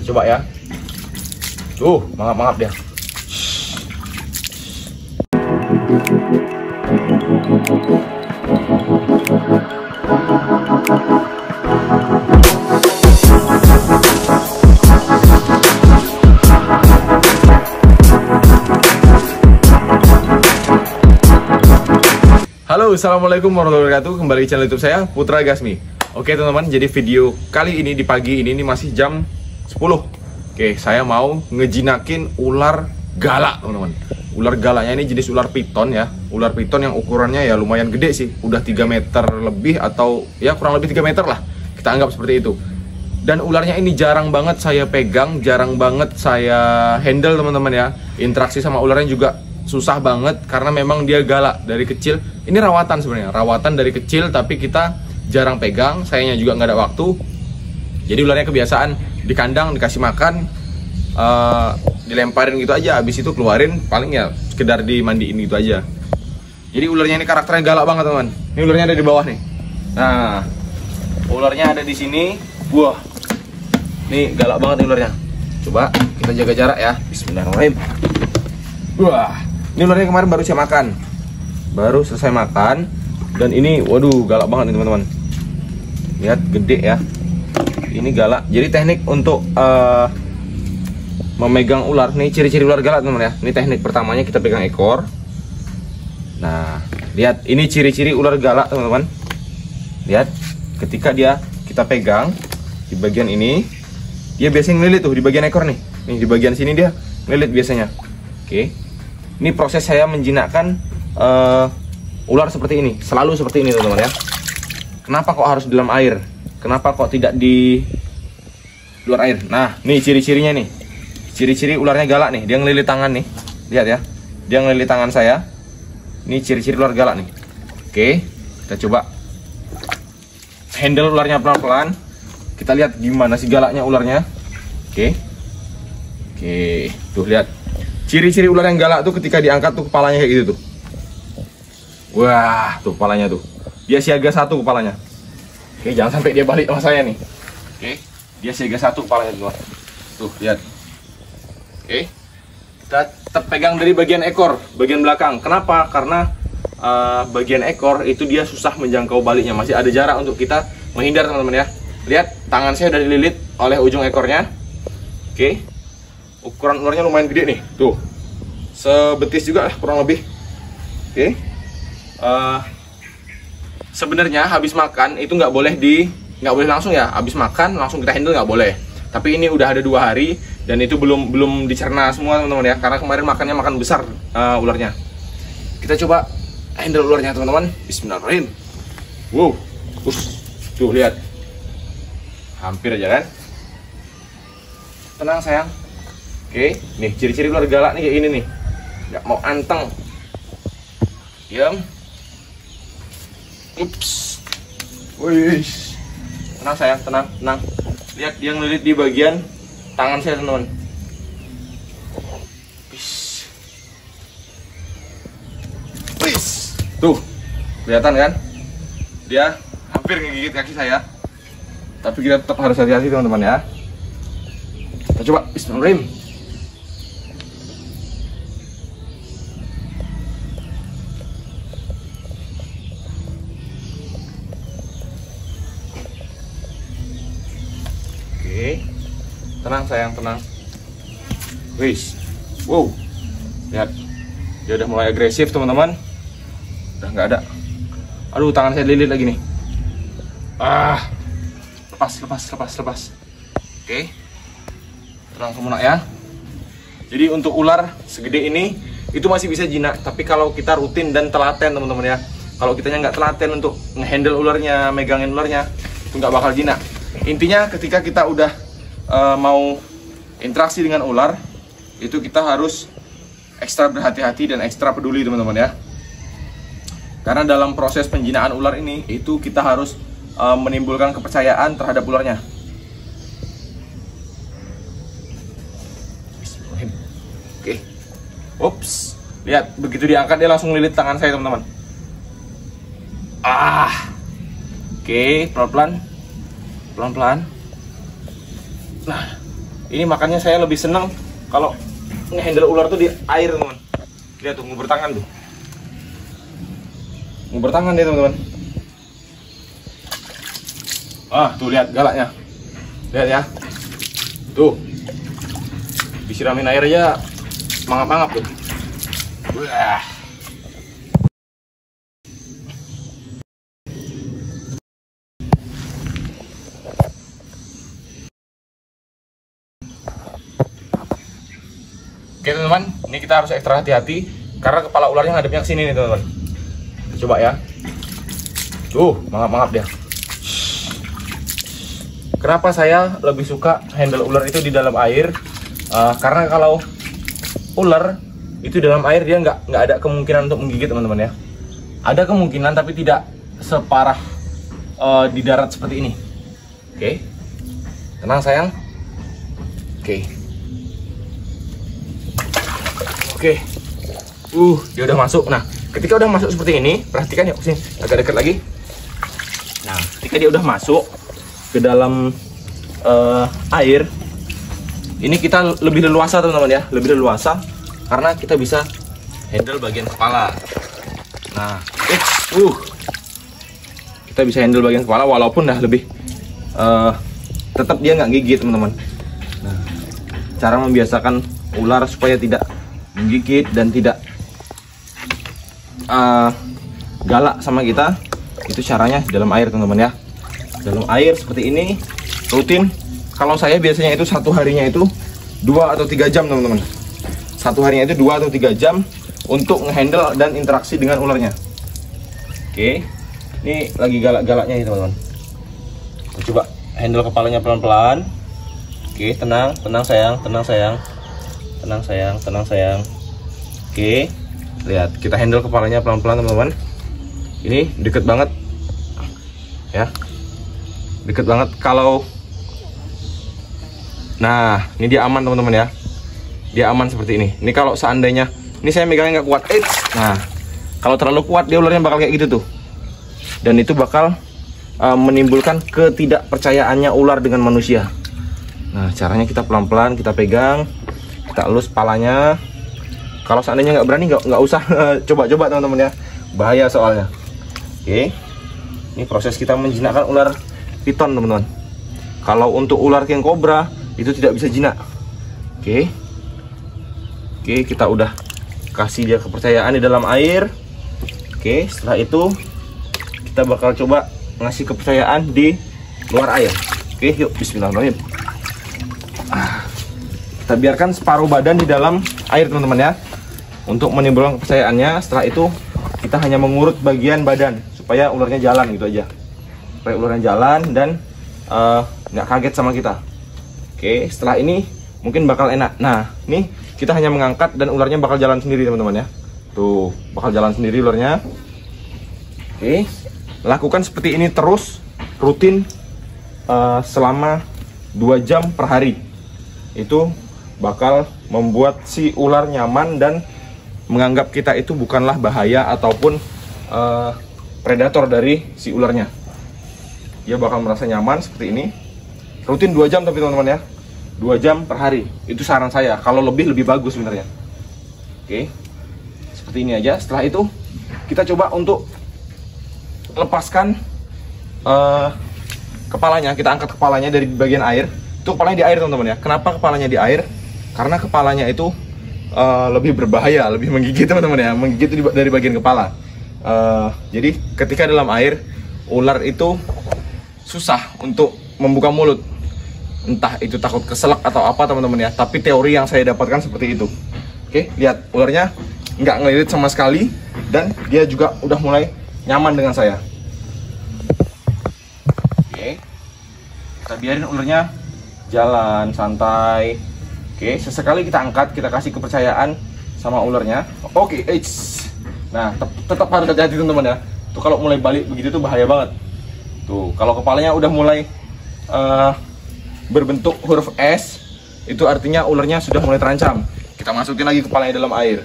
Coba ya. Mangap-mangap dia. Halo, assalamualaikum warahmatullahi wabarakatuh. Kembali di channel YouTube saya, Putra Gasmi. Oke teman-teman, jadi video kali ini di pagi ini masih jam 10. Oke, saya mau ngejinakin ular galak teman-teman. Ular galaknya ini jenis ular piton ya. Ular piton yang ukurannya ya lumayan gede sih. Udah 3 meter lebih atau ya kurang lebih 3 meter lah. Kita anggap seperti itu. Dan ularnya ini jarang banget saya pegang, jarang banget saya handle teman-teman ya. Interaksi sama ularnya juga susah banget karena memang dia galak dari kecil. Ini rawatan sebenarnya, rawatan dari kecil tapi kita jarang pegang, sayangnya juga nggak ada waktu. Jadi ularnya kebiasaan di kandang dikasih makan, dilemparin gitu aja, habis itu keluarin paling ya sekedar dimandiin gitu aja. Jadi ularnya ini karakternya galak banget teman. Ini ularnya ada di bawah nih. Nah, ularnya ada di sini. Wah, nih galak banget nih ularnya. Coba kita jaga jarak ya. Bismillahirrahmanirrahim. Wah, ini ularnya kemarin baru saya makan, baru selesai makan. Dan ini, waduh, galak banget nih teman-teman. Lihat, gede ya. Ini galak. Jadi teknik untuk memegang ular, nih ciri-ciri ular galak teman-teman ya. Ini teknik pertamanya, kita pegang ekor. Nah, lihat, ini ciri-ciri ular galak teman-teman. Lihat, ketika kita pegang di bagian ini, dia biasanya ngelilit tuh di bagian ekor nih. Nih di bagian sini dia ngelilit biasanya. Oke. Ini proses saya menjinakkan ular seperti ini, selalu seperti ini teman-teman ya. Kenapa kok harus di dalam air? Kenapa kok tidak di luar air? Nah, nih ciri-cirinya nih. Ciri-ciri ularnya galak nih, dia ngelilit tangan nih. Lihat ya, dia ngelilit tangan saya. Ini ciri-ciri ular galak nih. Oke, kita coba handle ularnya pelan-pelan. Kita lihat gimana sih galaknya ularnya. Oke, tuh lihat. Ciri-ciri ular yang galak tuh ketika diangkat tuh kepalanya kayak gitu tuh. Wah, tuh kepalanya tuh. Dia siaga 1 kepalanya. Oke, jangan sampai dia balik sama saya nih. Oke, dia siaga 1 kepalanya tuh. Tuh, lihat. Oke. Kita tetap pegang dari bagian ekor, bagian belakang. Kenapa? Karena bagian ekor itu dia susah menjangkau baliknya. Masih ada jarak untuk kita menghindar teman-teman ya. Lihat, tangan saya udah dililit oleh ujung ekornya. Oke. Ukuran ularnya lumayan gede nih. Tuh. Sebetis juga lah kurang lebih. Oke. Sebenarnya habis makan itu nggak boleh langsung ya. Habis makan langsung kita handle nggak boleh. Tapi ini udah ada 2 hari dan itu belum dicerna semua teman-teman ya. Karena kemarin makannya makan besar ularnya. Kita coba handle ularnya teman-teman. Bismillahirrahmanirrahim. Wow. Tuh lihat. Hampir aja kan. Tenang sayang. Oke, nih ciri-ciri ular galak nih kayak gini nih. Nggak mau anteng. Diam. Ups. Wih. Tenang sayang, tenang. Lihat dia ngelilit di bagian tangan saya teman-teman. Wis. Tuh. Kelihatan kan? Dia hampir ngegigit kaki saya. Tapi kita tetap harus hati-hati teman-teman ya. Kita coba bismillahirrahmanirrahim. Tenang sayang, tenang. Wis. Wow. Lihat. Dia udah mulai agresif, teman-teman. Udah nggak ada. Aduh, tangan saya lilit lagi nih. Lepas. Oke. Tenang kamu nak ya. Jadi untuk ular segede ini itu masih bisa jinak, tapi kalau kita rutin dan telaten teman-teman ya. Kalau kitanya nggak telaten untuk ngehandle ularnya, megangin ularnya, itu nggak bakal jinak. Intinya ketika kita udah mau interaksi dengan ular, itu kita harus ekstra berhati-hati dan ekstra peduli teman-teman ya. Karena dalam proses penjinaan ular ini, itu kita harus menimbulkan kepercayaan terhadap ularnya. Oke. Ups. Lihat, begitu diangkat dia langsung lilit tangan saya teman-teman. Oke, pelan-pelan. Nah, ini makanya saya lebih seneng kalau ngehandle ular tuh di air, teman-teman. Lihat tuh, nguber tangan tuh. Nguber tangan deh, teman-teman. Ah, tuh lihat galaknya. Lihat ya. Tuh. Disiramin air aja mangap-mangap tuh. Wah. Oke teman-teman, ini kita harus ekstra hati-hati karena kepala ularnya ngadepnya ke sini nih teman-teman. Coba ya. Tuh, mangap-mangap dia. Kenapa saya lebih suka handle ular itu di dalam air? Karena kalau ular itu dalam air dia nggak ada kemungkinan untuk menggigit teman-teman ya. Ada kemungkinan tapi tidak separah di darat seperti ini. Oke, tenang sayang. Oke, dia udah masuk. Nah, ketika udah masuk seperti ini, perhatikan ya, sini agak dekat lagi. Nah, ketika dia udah masuk ke dalam air, ini kita lebih leluasa teman-teman ya, lebih leluasa karena kita bisa handle bagian kepala. Nah, kita bisa handle bagian kepala walaupun dah lebih tetap dia nggak gigit teman-teman. Nah, cara membiasakan ular supaya tidak menggigit dan tidak galak sama kita, itu caranya dalam air teman-teman ya. Dalam air seperti ini rutin. Kalau saya biasanya itu satu harinya itu 2 atau 3 jam teman-teman. Satu harinya itu 2 atau 3 jam untuk ngehandle dan interaksi dengan ularnya. Oke, ini lagi galak-galaknya nih teman-teman. Coba handle kepalanya pelan-pelan. Oke, tenang sayang, tenang sayang. Tenang sayang. Oke, lihat kita handle kepalanya pelan-pelan teman-teman. Ini deket banget ya, deket banget. Kalau nah ini dia aman teman-teman ya, dia aman seperti ini. Ini kalau seandainya ini saya megangnya nggak kuat, nah kalau terlalu kuat dia ularnya bakal kayak gitu tuh, dan itu bakal menimbulkan ketidakpercayaannya ular dengan manusia. Nah, caranya kita pelan-pelan, kita pegang, kita elus palanya. Kalau seandainya nggak berani, nggak usah coba-coba teman-teman ya, bahaya soalnya. Oke, ini proses kita menjinakkan ular piton teman-teman. Kalau untuk ular king cobra itu tidak bisa jinak. Oke, kita udah kasih dia kepercayaan di dalam air. Oke, setelah itu kita bakal coba ngasih kepercayaan di luar air. Oke, yuk bismillahirrahmanirrahim. Kita biarkan separuh badan di dalam air teman-teman ya, untuk menimbulkan kepercayaannya. Setelah itu kita hanya mengurut bagian badan supaya ularnya jalan gitu aja, supaya ularnya jalan dan nggak kaget sama kita. Oke, setelah ini mungkin bakal enak. Nah, ini kita hanya mengangkat dan ularnya bakal jalan sendiri teman-teman ya. Tuh, bakal jalan sendiri ularnya. Oke, lakukan seperti ini terus rutin selama 2 jam per hari. Itu bakal membuat si ular nyaman dan menganggap kita itu bukanlah bahaya ataupun predator dari si ularnya. Dia bakal merasa nyaman seperti ini. Rutin 2 jam tapi teman-teman ya, 2 jam per hari. Itu saran saya. Kalau lebih bagus sebenarnya. Oke, seperti ini aja. Setelah itu kita coba untuk lepaskan kepalanya. Kita angkat kepalanya dari bagian air. Itu kepalanya di air teman-teman ya. Kenapa kepalanya di air? Karena kepalanya itu lebih berbahaya, lebih menggigit teman-teman ya. Menggigit dari bagian kepala. Jadi ketika dalam air, ular itu susah untuk membuka mulut. Entah itu takut keselak atau apa teman-teman ya. Tapi teori yang saya dapatkan seperti itu. Oke, lihat ularnya nggak ngelirik sama sekali. Dan dia juga udah mulai nyaman dengan saya. Oke, kita biarin ularnya jalan santai. Oke, sesekali kita angkat, kita kasih kepercayaan sama ularnya. Oke, nah tetap harus hati-hati teman-teman ya. Tuh kalau mulai balik begitu tuh bahaya banget. Tuh kalau kepalanya udah mulai berbentuk huruf S, itu artinya ularnya sudah mulai terancam. Kita masukin lagi kepalanya dalam air.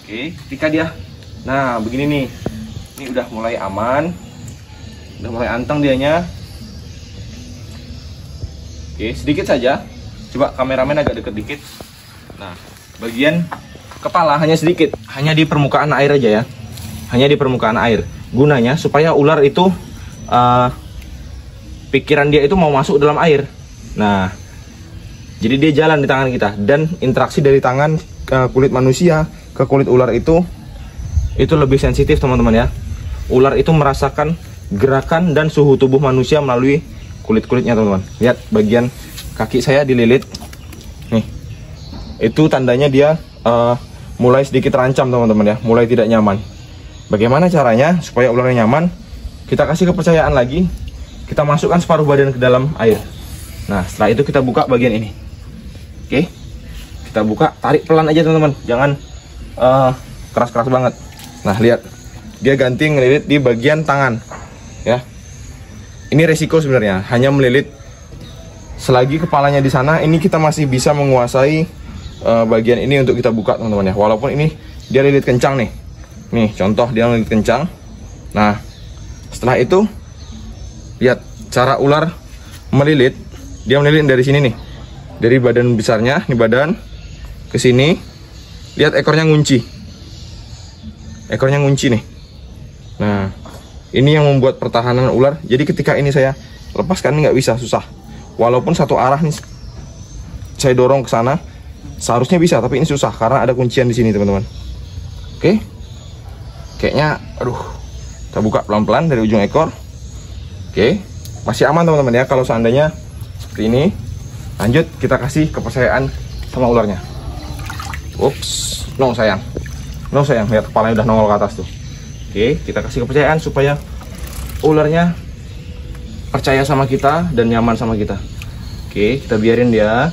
Oke, ketika dia, nah begini nih, ini udah mulai aman, udah mulai anteng dianya. Oke, sedikit saja, Coba kameramen agak deket dikit. Nah, bagian kepala hanya sedikit, hanya di permukaan air aja ya, hanya di permukaan air. Gunanya supaya ular itu pikiran dia itu mau masuk dalam air. Nah, jadi dia jalan di tangan kita, dan interaksi dari tangan kulit manusia ke kulit ular itu lebih sensitif teman-teman ya. Ular itu merasakan gerakan dan suhu tubuh manusia melalui kulit-kulitnya teman-teman. Lihat bagian kaki saya dililit nih, itu tandanya dia mulai sedikit terancam teman-teman ya, mulai tidak nyaman. Bagaimana caranya supaya ularnya nyaman? Kita kasih kepercayaan lagi, kita masukkan separuh badan ke dalam air. Nah, setelah itu kita buka bagian ini. Oke, kita buka, tarik pelan aja teman-teman, jangan keras-keras banget. Nah, lihat, dia ganti ngelilit di bagian tangan ya. Ini resiko sebenarnya, hanya melilit. Selagi kepalanya di sana, ini kita masih bisa menguasai bagian ini untuk kita buka teman-teman ya. Walaupun ini dia lilit kencang nih. Nih contoh, dia lilit kencang. Nah, setelah itu lihat cara ular melilit. Dia melilit dari sini nih, dari badan besarnya, nih badan ke sini. Lihat ekornya ngunci, ekornya ngunci nih. Nah, ini yang membuat pertahanan ular. Jadi ketika ini saya lepaskan, ini nggak bisa, susah. Walaupun satu arah nih saya dorong ke sana, seharusnya bisa, tapi ini susah karena ada kuncian di sini teman-teman. Oke, kayaknya, aduh, kita buka pelan-pelan dari ujung ekor. Oke, masih aman teman-teman ya. Kalau seandainya seperti ini, lanjut kita kasih kepercayaan sama ularnya. Ups, no sayang, lihat kepalanya udah nongol ke atas tuh. Oke, kita kasih kepercayaan supaya ularnya percaya sama kita dan nyaman sama kita. Oke, kita biarin dia,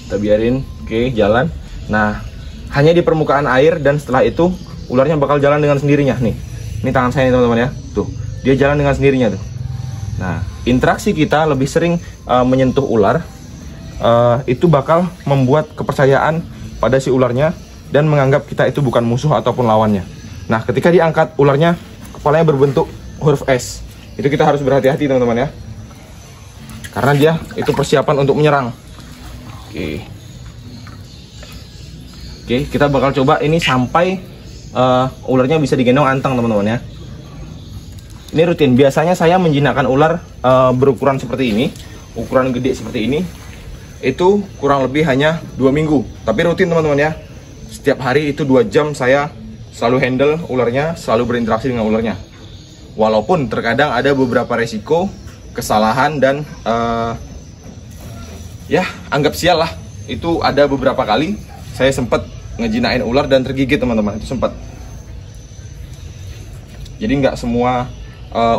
kita biarin. Oke, jalan. Nah, hanya di permukaan air, dan setelah itu ularnya bakal jalan dengan sendirinya. Nih, ini tangan saya nih teman-teman ya, tuh dia jalan dengan sendirinya tuh. Nah, interaksi kita lebih sering menyentuh ular, itu bakal membuat kepercayaan pada si ularnya dan menganggap kita itu bukan musuh ataupun lawannya. Nah, ketika diangkat ularnya, kepalanya berbentuk huruf S. Itu kita harus berhati-hati teman-teman ya, karena dia itu persiapan untuk menyerang. Oke, kita bakal coba ini sampai ularnya bisa digendong anteng teman-teman ya. Ini rutin, biasanya saya menjinakkan ular berukuran seperti ini, ukuran gede seperti ini, itu kurang lebih hanya 2 minggu. Tapi rutin teman-teman ya, setiap hari itu 2 jam saya selalu handle ularnya, selalu berinteraksi dengan ularnya. Walaupun terkadang ada beberapa resiko, kesalahan, dan ya anggap sial lah. Itu ada beberapa kali saya sempat ngejinain ular dan tergigit teman-teman, itu sempat. Jadi nggak semua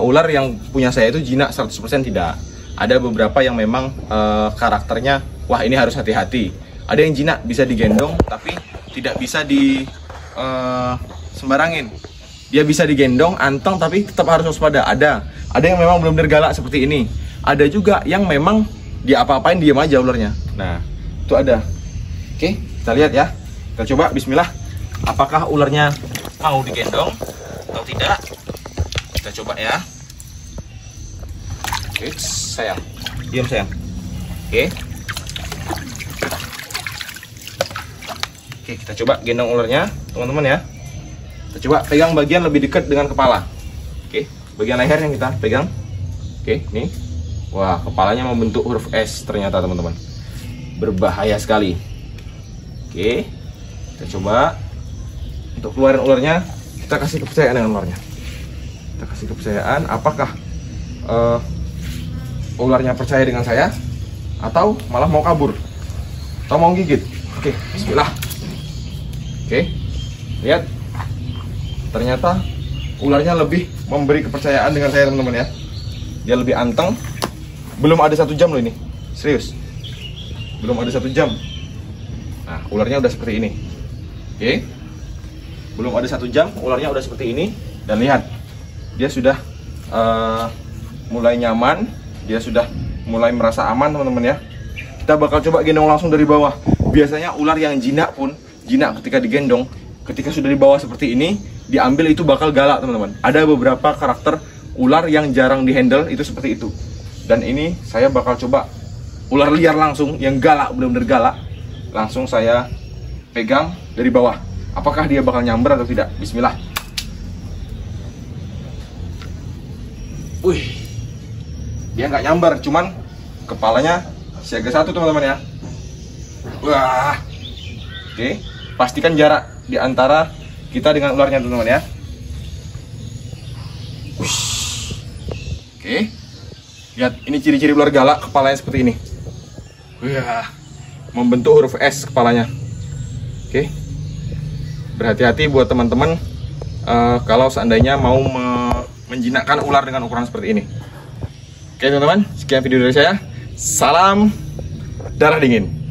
ular yang punya saya itu jinak 100%, tidak. Ada beberapa yang memang karakternya, wah ini harus hati-hati. Ada yang jinak bisa digendong, tapi tidak bisa di sembarangin. Dia bisa digendong anteng, tapi tetap harus waspada. Ada yang memang benar-benar galak seperti ini. Ada juga yang memang dia apa-apain diam aja ularnya. Nah, itu ada. Oke, kita lihat ya. Kita coba, bismillah. Apakah ularnya mau digendong atau tidak? Kita coba ya. Oke, sayang. Diam sayang. Oke. Oke, kita coba gendong ularnya, teman-teman ya. Kita coba pegang bagian lebih dekat dengan kepala. Oke, bagian leher yang kita pegang. Oke, nih. Wah, kepalanya membentuk huruf S ternyata teman-teman. Berbahaya sekali. Oke, kita coba untuk keluarin ularnya. Kita kasih kepercayaan dengan ularnya. Kita kasih kepercayaan. Apakah ularnya percaya dengan saya, atau malah mau kabur, atau mau gigit? Oke, bismillah. Oke, lihat. Ternyata ularnya lebih memberi kepercayaan dengan saya teman-teman ya. Dia lebih anteng. Belum ada 1 jam loh ini, serius. Belum ada 1 jam. Nah, ularnya udah seperti ini. Oke, belum ada 1 jam, ularnya udah seperti ini. Dan lihat, dia sudah mulai nyaman. Dia sudah mulai merasa aman teman-teman ya. Kita bakal coba gendong langsung dari bawah. Biasanya ular yang jinak pun, jinak ketika digendong, ketika sudah di bawah seperti ini, diambil itu bakal galak teman-teman. Ada beberapa karakter ular yang jarang dihandle itu seperti itu. Dan ini saya bakal coba ular liar langsung yang galak, benar-benar galak. Langsung saya pegang dari bawah. Apakah dia bakal nyamber atau tidak? Bismillah. Wih, dia nggak nyamber, cuman kepalanya siaga satu teman-teman ya. Wah, oke, pastikan jarak di antara kita dengan ularnya teman-teman ya. Oke, lihat ini ciri-ciri ular galak, kepalanya seperti ini. Wah, membentuk huruf S kepalanya. Oke, berhati-hati buat teman-teman kalau seandainya mau menjinakkan ular dengan ukuran seperti ini. Oke teman-teman, sekian video dari saya. Salam darah dingin.